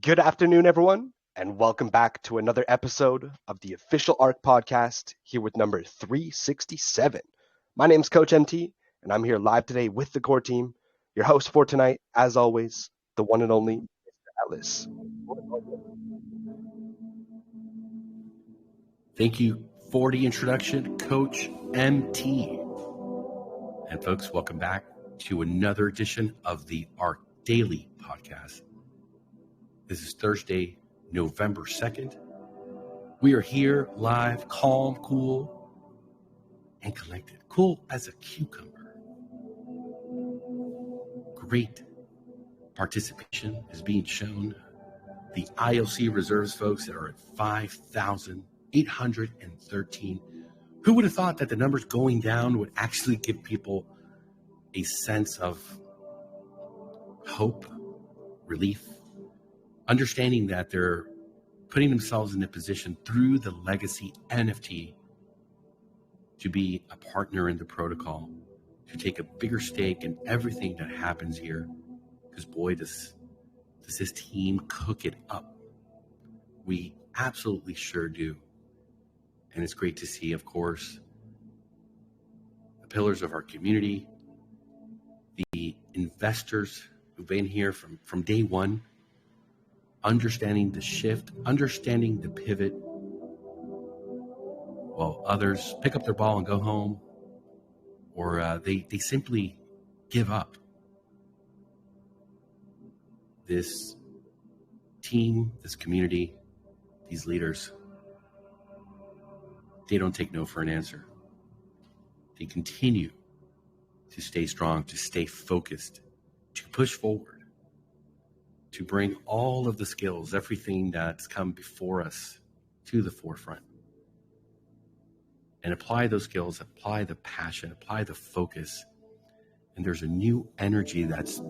Good afternoon, everyone, and welcome back to another episode of the official ARK podcast, here with number 367. My name's Coach MT, and I'm here live today with the core team. Your host for tonight, as always, the one and only Mr. Ellis. Thank you for the introduction, Coach MT. And folks, welcome back to another edition of the ARK Daily Podcast. This is Thursday, November 2nd. We are here live, calm, cool, and collected. Cool as a cucumber. Great participation is being shown. The IOC reserves, folks, that are at 5,813. Who would have thought that the numbers going down would actually give people a sense of hope, relief, understanding that they're putting themselves in a position through the legacy NFT to be a partner in the protocol, to take a bigger stake in everything that happens here. Because boy, does this team cook it up. We absolutely sure do. And it's great to see, of course, the pillars of our community, the investors who've been here from day one, understanding the shift, understanding the pivot, while others pick up their ball and go home, or they simply give up. This team, this community, these leaders, they don't take no for an answer. They continue to stay strong, to stay focused, to push forward, to bring all of the skills, everything that's come before us to the forefront. And apply those skills, apply the passion, apply the focus. And there's a new energy that's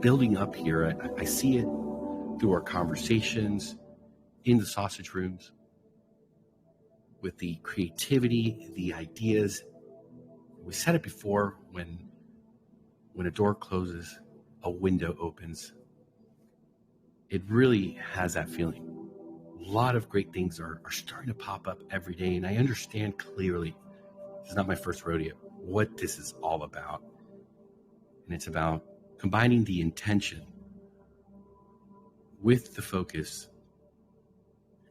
building up here. I see it through our conversations in the sausage rooms, with the creativity, the ideas. We said it before, when a door closes, a window opens. It really has that feeling. A lot of great things are starting to pop up every day, and I understand clearly, this is not my first rodeo, what this is all about. And it's about combining the intention with the focus,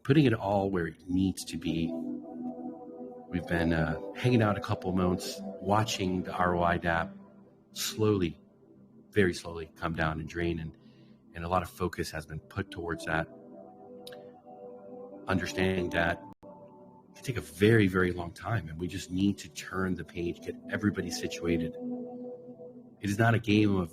putting it all where it needs to be. We've been hanging out a couple of months, watching the ROI DAP slowly, very slowly come down and drain, and a lot of focus has been put towards that. Understanding that it can take a very, very long time, and we just need to turn the page, get everybody situated. It is not a game of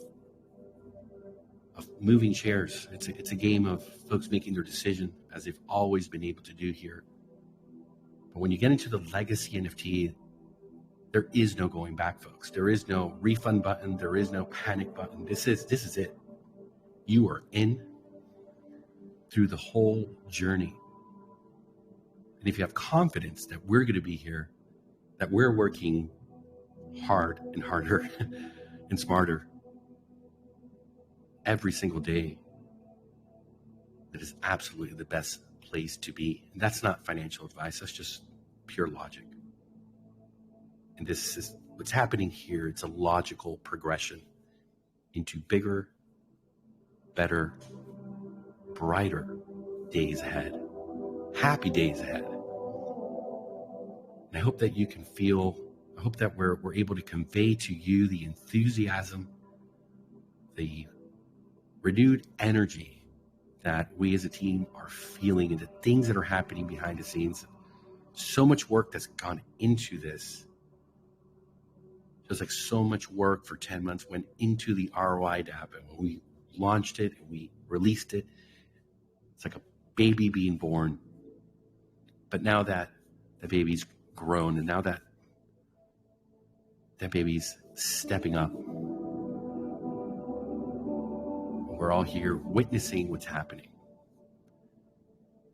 moving chairs. It's a game of folks making their decision, as they've always been able to do here. But when you get into the legacy NFT, there is no going back, folks. There is no refund button. There is no panic button. This is it. You are in through the whole journey. And if you have confidence that we're going to be here, that we're working hard and harder and smarter every single day, that is absolutely the best place to be. And that's not financial advice. That's just pure logic. And this is what's happening here. It's a logical progression into bigger, better, brighter days ahead. Happy days ahead. And I hope that you can feel, I hope that we're able to convey to you the enthusiasm, the renewed energy that we as a team are feeling, and the things that are happening behind the scenes. So much work that's gone into this. Just like so much work for 10 months went into the ROI DAP, and when we launched it and we released it, it's like a baby being born. But now that the baby's grown, and now that baby's stepping up, we're all here witnessing what's happening.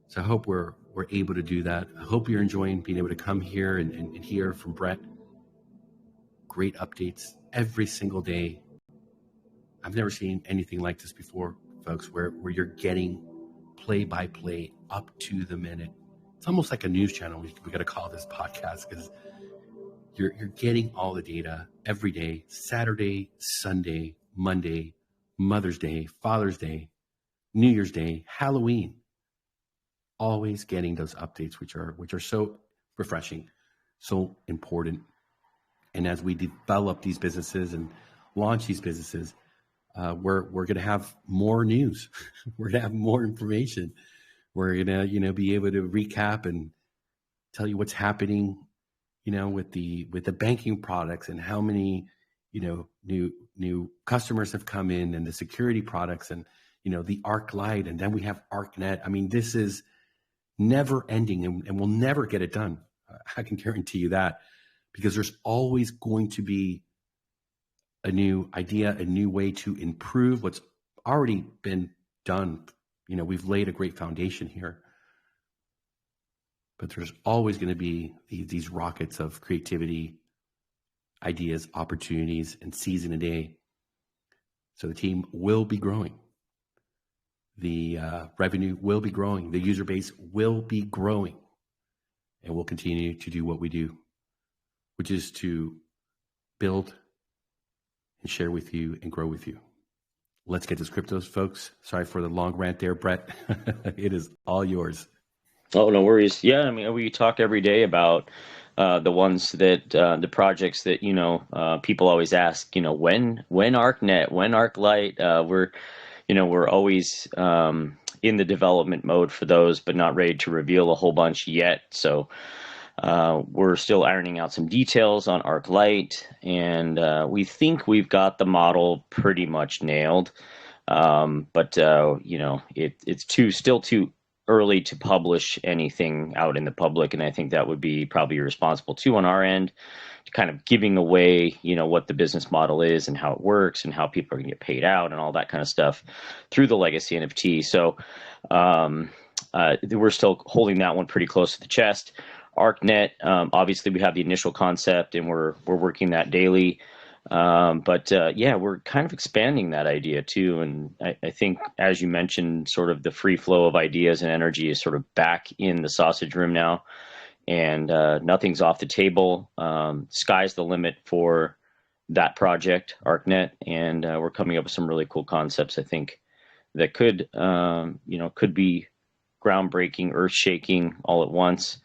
So I hope we're able to do that. I hope you're enjoying being able to come here and hear from Brett. Great updates every single day. I've never seen anything like this before, folks, where you're getting play by play, up to the minute. It's almost like a news channel. We got to call this podcast, because you're getting all the data every day: Saturday, Sunday, Monday, Mother's Day, Father's Day, New Year's Day, Halloween. Always getting those updates, which are so refreshing, so important. And as we develop these businesses and launch these businesses, we're going to have more news. We're going to have more information. We're going to be able to recap and tell you what's happening, with the banking products, and how many new customers have come in, and the security products, and the Arc Light, and then we have ArkNet. I mean, this is never ending, and we'll never get it done. I can guarantee you that, because there's always going to be a new idea, a new way to improve what's already been done. We've laid a great foundation here, but there's always going to be these rockets of creativity, ideas, opportunities, and seizing a day. So the team will be growing. The revenue will be growing. The user base will be growing. And we'll continue to do what we do, which is to build and share with you and grow with you. Let's get to cryptos, folks. Sorry for the long rant there, Brett. It is all yours. Oh, no worries. Yeah, I mean, we talk every day about the ones that the projects that people always ask. When ArkNet, when ArkLight. We're always in the development mode for those, but not ready to reveal a whole bunch yet. So we're still ironing out some details on ArkLight, and we think we've got the model pretty much nailed. But it's still too early to publish anything out in the public, and I think that would be probably irresponsible too on our end, to kind of giving away what the business model is and how it works and how people are going to get paid out and all that kind of stuff through the legacy NFT. So we're still holding that one pretty close to the chest. ArkNet, obviously we have the initial concept and we're working that daily. But we're kind of expanding that idea too. And I think, as you mentioned, sort of the free flow of ideas and energy is sort of back in the sausage room now, and nothing's off the table. Sky's the limit for that project, ArkNet, and we're coming up with some really cool concepts, I think, that could be groundbreaking, earth-shaking all at once.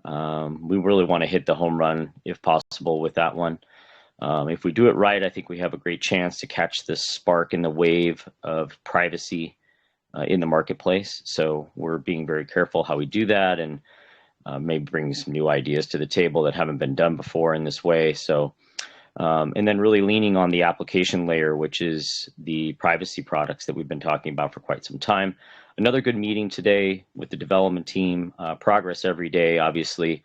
We really want to hit the home run, if possible, with that one. If we do it right, I think we have a great chance to catch the spark in the wave of privacy in the marketplace. So we're being very careful how we do that, and maybe bring some new ideas to the table that haven't been done before in this way. So, and then really leaning on the application layer, which is the privacy products that we've been talking about for quite some time. Another good meeting today with the development team. Progress every day, obviously.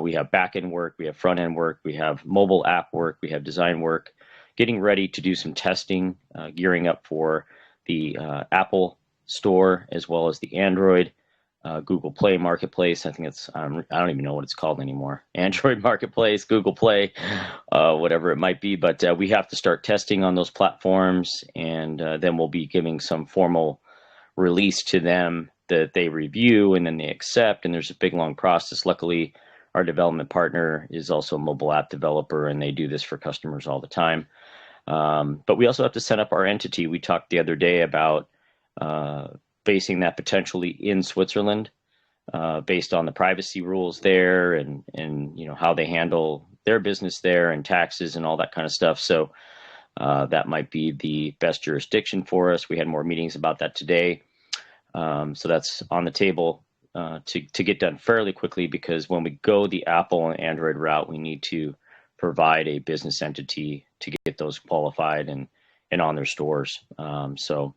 We have back-end work, we have front-end work, we have mobile app work, we have design work, getting ready to do some testing, gearing up for the Apple Store as well as the Android, Google Play Marketplace. I think it's, I don't even know what it's called anymore. Android Marketplace, Google Play, whatever it might be. But we have to start testing on those platforms, and then we'll be giving some formal release to them that they review and then they accept. And there's a big, long process. Luckily, our development partner is also a mobile app developer, and they do this for customers all the time. But we also have to set up our entity. We talked the other day about basing that potentially in Switzerland, based on the privacy rules there, and how they handle their business there, and taxes and all that kind of stuff. So that might be the best jurisdiction for us. We had more meetings about that today. So that's on the table. To get done fairly quickly, because when we go the Apple and Android route, we need to provide a business entity to get those qualified and on their stores. So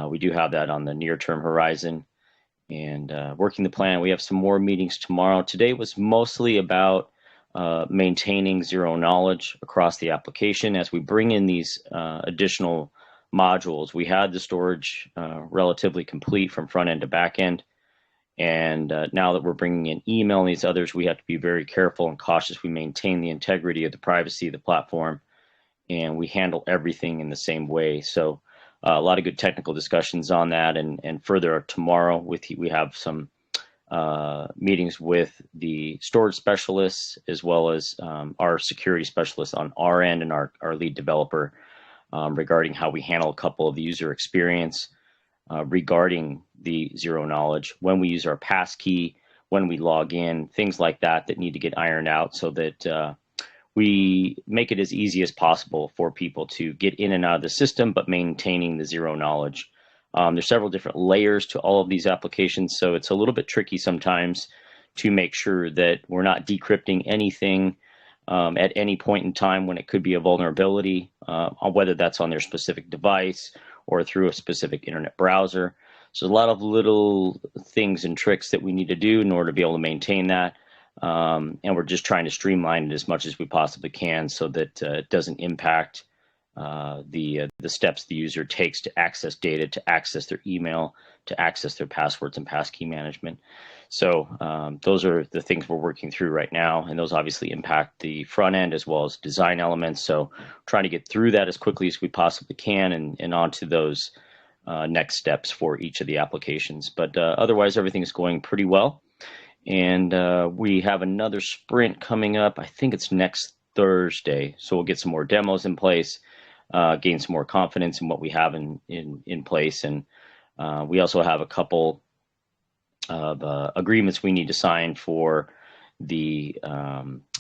we do have that on the near-term horizon, and working the plan. We have some more meetings tomorrow. Today was mostly about maintaining zero knowledge across the application as we bring in these additional modules. We had the storage relatively complete from front end to back end. And now that we're bringing in email and these others, we have to be very careful and cautious. We maintain the integrity of the privacy of the platform, and we handle everything in the same way. So a lot of good technical discussions on that, and further tomorrow we have some meetings with the storage specialists as well as our security specialists on our end and our lead developer regarding how we handle a couple of the user experience regarding the zero knowledge, when we use our passkey, when we log in, things like that need to get ironed out so that we make it as easy as possible for people to get in and out of the system, but maintaining the zero knowledge. There's several different layers to all of these applications, so it's a little bit tricky sometimes to make sure that we're not decrypting anything at any point in time when it could be a vulnerability, whether that's on their specific device or through a specific internet browser. So there's a lot of little things and tricks that we need to do in order to be able to maintain that. And we're just trying to streamline it as much as we possibly can so that it doesn't impact the steps the user takes to access data, to access their email, to access their passwords and passkey management. So those are the things we're working through right now, and those obviously impact the front end as well as design elements. So trying to get through that as quickly as we possibly can and onto those next steps for each of the applications. But otherwise, everything is going pretty well. And we have another sprint coming up. I think it's next Thursday. So we'll get some more demos in place, gain some more confidence in what we have in place. And we also have a couple of agreements we need to sign for the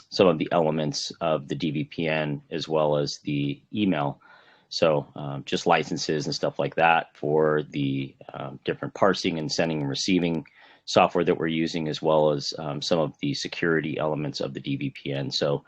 some of the elements of the DVPN as well as the email. So just licenses and stuff like that for the different parsing and sending and receiving software that we're using, as well as some of the security elements of the DVPN. So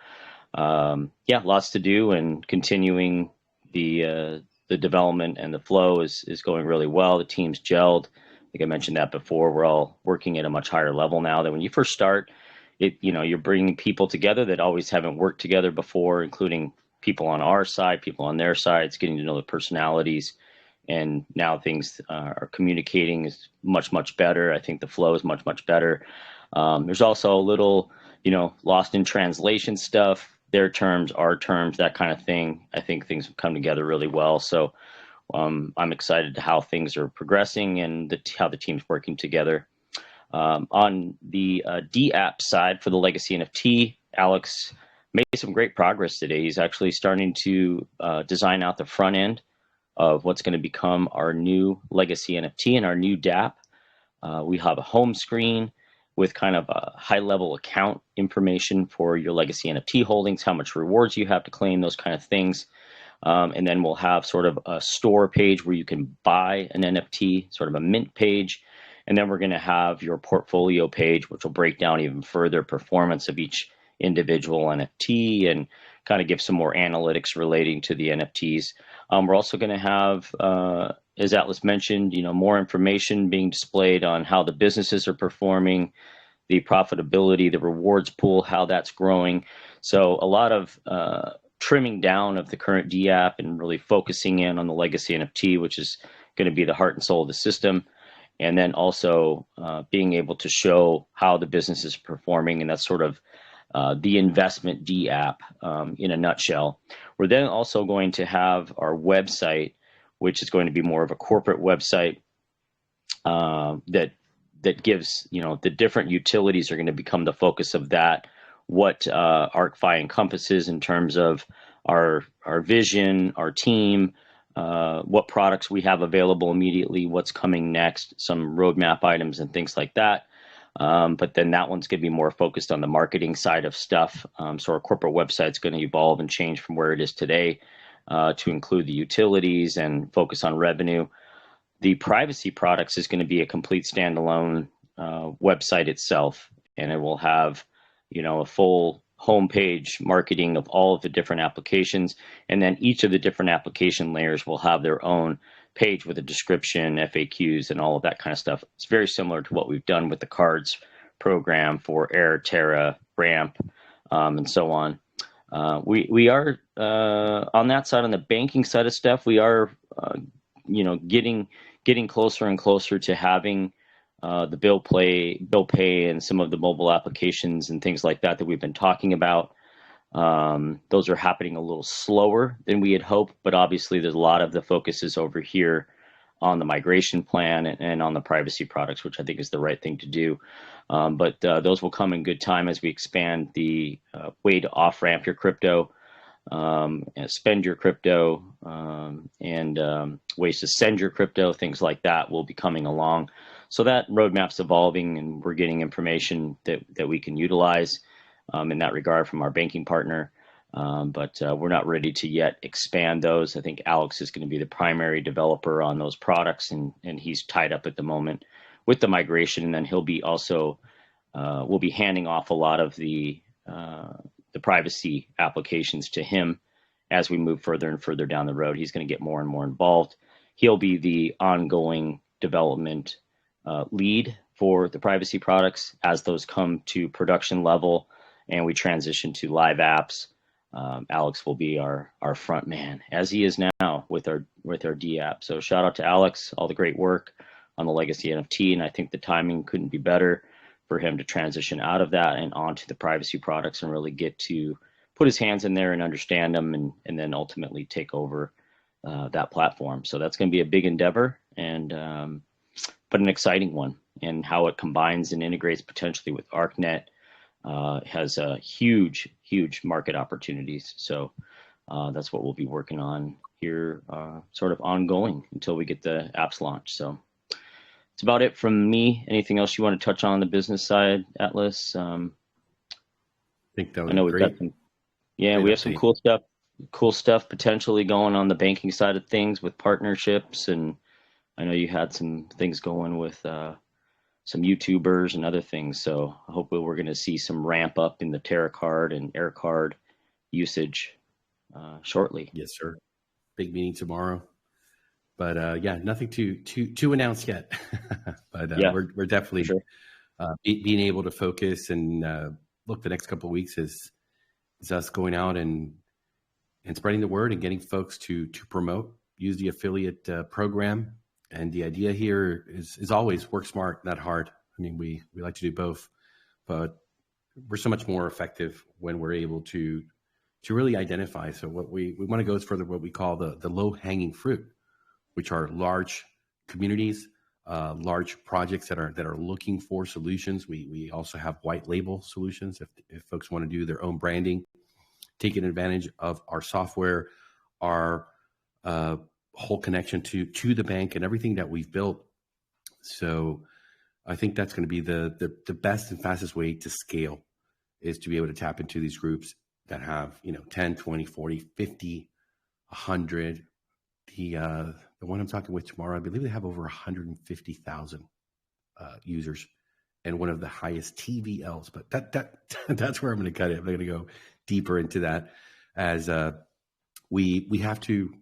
yeah, lots to do, and continuing the development and the flow is going really well. The team's gelled. I think I mentioned that before. We're all working at a much higher level now than when you first start. You're bringing people together that always haven't worked together before, including people on our side, people on their sides, getting to know the personalities. And now things are communicating is much, much better. I think the flow is much, much better. There's also a little, lost in translation stuff, their terms, our terms, that kind of thing. I think things have come together really well. So I'm excited to how things are progressing and how the team's working together. On the DApp side for the legacy NFT, Alex made some great progress today. He's actually starting to design out the front end of what's going to become our new legacy NFT and our new DApp. We have a home screen with kind of a high-level account information for your legacy NFT holdings, how much rewards you have to claim, those kind of things. And then we'll have sort of a store page where you can buy an NFT, sort of a mint page. And then we're going to have your portfolio page, which will break down even further performance of each individual NFT and kind of give some more analytics relating to the NFTs. We're also going to have, as Atlas mentioned, more information being displayed on how the businesses are performing, the profitability, the rewards pool, how that's growing. So a lot of trimming down of the current DApp and really focusing in on the legacy NFT, which is going to be the heart and soul of the system. And then also being able to show how the business is performing, and that's sort of the investment DApp in a nutshell. We're then also going to have our website, which is going to be more of a corporate website that gives, the different utilities are going to become the focus of that, what ArkFi encompasses in terms of our vision, our team, what products we have available immediately, what's coming next, some roadmap items and things like that. But then that one's going to be more focused on the marketing side of stuff. So our corporate website's going to evolve and change from where it is today to include the utilities and focus on revenue. The privacy products is going to be a complete standalone website itself, and it will have, a full homepage marketing of all of the different applications. And then each of the different application layers will have their own page with a description, FAQs, and all of that kind of stuff. It's very similar to what we've done with the cards program for Air, Terra, Ramp, and so on. We are on that side, on the banking side of stuff, we are, getting closer and closer to having the bill pay and some of the mobile applications and things like that we've been talking about. Those are happening a little slower than we had hoped, but obviously there's a lot of the focus is over here on the migration plan and on the privacy products, which I think is the right thing to do. But those will come in good time as we expand the way to off-ramp your crypto, spend your crypto, and ways to send your crypto, things like that will be coming along. So that roadmap's evolving, and we're getting information that we can utilize in that regard from our banking partner. But we're not ready to yet expand those. I think Alex is going to be the primary developer on those products, and he's tied up at the moment with the migration. And then he'll be also, we'll be handing off a lot of the privacy applications to him as we move further and further down the road. He's going to get more and more involved. He'll be the ongoing development lead for the privacy products as those come to production level and we transition to live apps. Alex will be our front man, as he is now with our D app. So shout out to Alex, all the great work on the legacy NFT, and I think the timing couldn't be better for him to transition out of that and onto the privacy products and really get to put his hands in there and understand them, and then ultimately take over that platform. So that's going to be a big endeavor, and but an exciting one, and how it combines and integrates potentially with ArkNet has huge market opportunities. So that's what we'll be working on here, sort of ongoing until we get the apps launched. So it's about it from me. Anything else you want to touch on the business side, Atlas? I think that was we've great. got some, we have some cool stuff potentially going on the banking side of things with partnerships, and I know you had some things going with some YouTubers and other things. So hopefully we're going to see some ramp up in the Terra Card and Air Card usage shortly. Yes, sir. Big meeting tomorrow. But yeah, nothing to announce yet. But we're definitely being able to focus and look. The next couple of weeks is us going out and spreading the word and getting folks to promote, use the affiliate program. And the idea here is always work smart, not hard. I mean, we like to do both, but we're so much more effective when we're able to really identify. So what we want to go is further what we call the low hanging fruit, which are large communities, large projects that are looking for solutions. We also have white label solutions if folks want to do their own branding, taking advantage of our software, our whole connection to the bank and everything that we've built. So I think that's going to be the best and fastest way to scale, is to be able to tap into these groups that have 10, 20, 40, 50, 100. The one I'm talking with tomorrow, I believe they have over 150,000 users and one of the highest TVLs. But that's where I'm going to cut it. I'm going to go deeper into that as we have to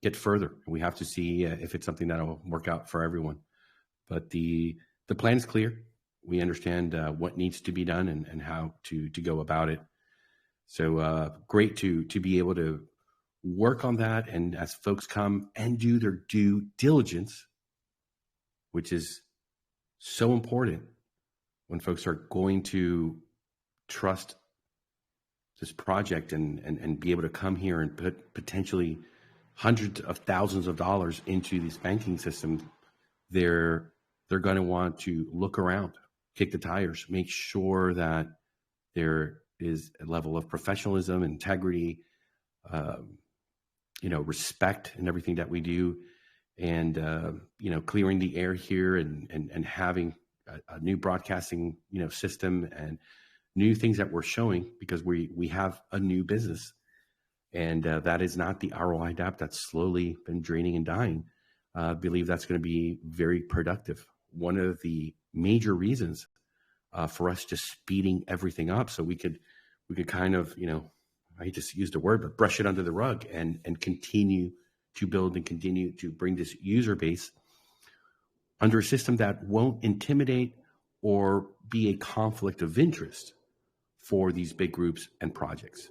get further. We have to see if it's something that'll work out for everyone. But the plan is clear. We understand what needs to be done and how to go about it. So great to be able to work on that. And as folks come and do their due diligence, which is so important when folks are going to trust this project and be able to come here and put potentially hundreds of thousands of dollars into this banking system, they're going to want to look around, kick the tires, make sure that there is a level of professionalism, integrity, respect in everything that we do, and clearing the air here and having a new broadcasting system and new things that we're showing, because we have a new business. And that is not the ROI DApp that's slowly been draining and dying. I believe that's going to be very productive. One of the major reasons for us just speeding everything up, so we could kind of, I hate to use the word, but brush it under the rug and continue to build and continue to bring this user base under a system that won't intimidate or be a conflict of interest for these big groups and projects.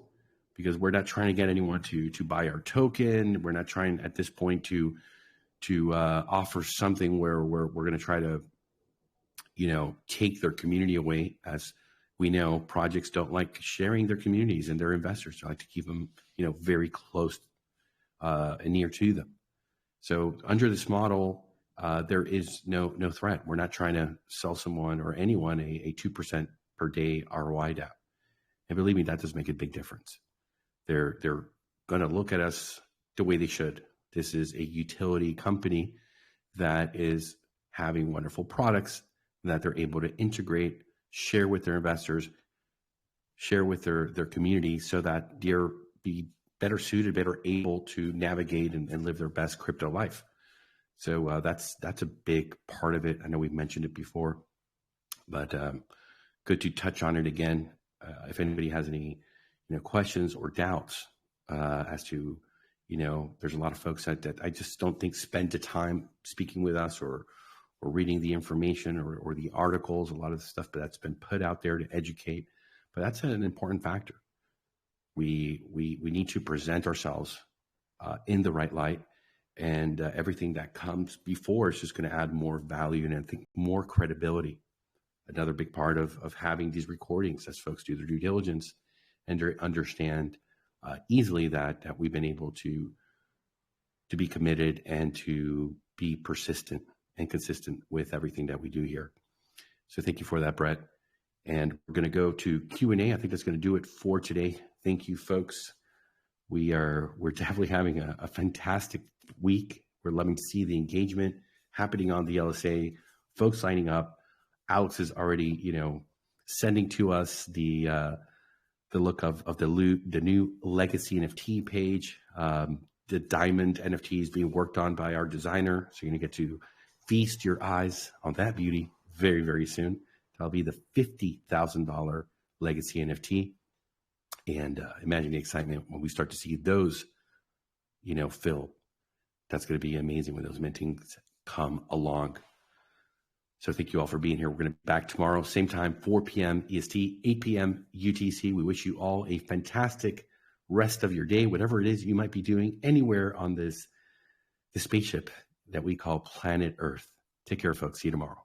Because we're not trying to get anyone to buy our token. We're not trying at this point to offer something where we're going to try to, take their community away, as We know projects don't like sharing their communities and their investors. They like to keep them, very close and near to them. So under this model, there is no threat. We're not trying to sell someone or anyone a 2% per day ROI DApp. And believe me, that does make a big difference. They're going to look at us the way they should. This is a utility company that is having wonderful products that they're able to integrate, share with their investors, share with their community, so that they're be better suited, better able to navigate and live their best crypto life. So that's a big part of it. I know we've mentioned it before, but good to touch on it again. If anybody has any questions or doubts as to, there's a lot of folks that I just don't think spend the time speaking with us or reading the information or the articles, a lot of the stuff that's been put out there to educate. But that's an important factor. We need to present ourselves in the right light, and everything that comes before is just going to add more value and I think more credibility. Another big part of having these recordings as folks do their due diligence and understand easily that we've been able to be committed and to be persistent and consistent with everything that we do here. So thank you for that, Brett. And we're going to go to Q&A. I think that's going to do it for today. Thank you, folks. We're definitely having a fantastic week. We're loving to see the engagement happening on the LSA, folks signing up. Alex is already, sending to us the look of the new legacy NFT page. The diamond NFT is being worked on by our designer. So you're going to get to feast your eyes on that beauty very, very soon. That'll be the $50,000 legacy NFT. And imagine the excitement when we start to see those, fill. That's going to be amazing when those mintings come along. So thank you all for being here. We're going to be back tomorrow, same time, 4 p.m. EST, 8 p.m. UTC. We wish you all a fantastic rest of your day, whatever it is you might be doing anywhere on this spaceship that we call planet Earth. Take care, folks. See you tomorrow.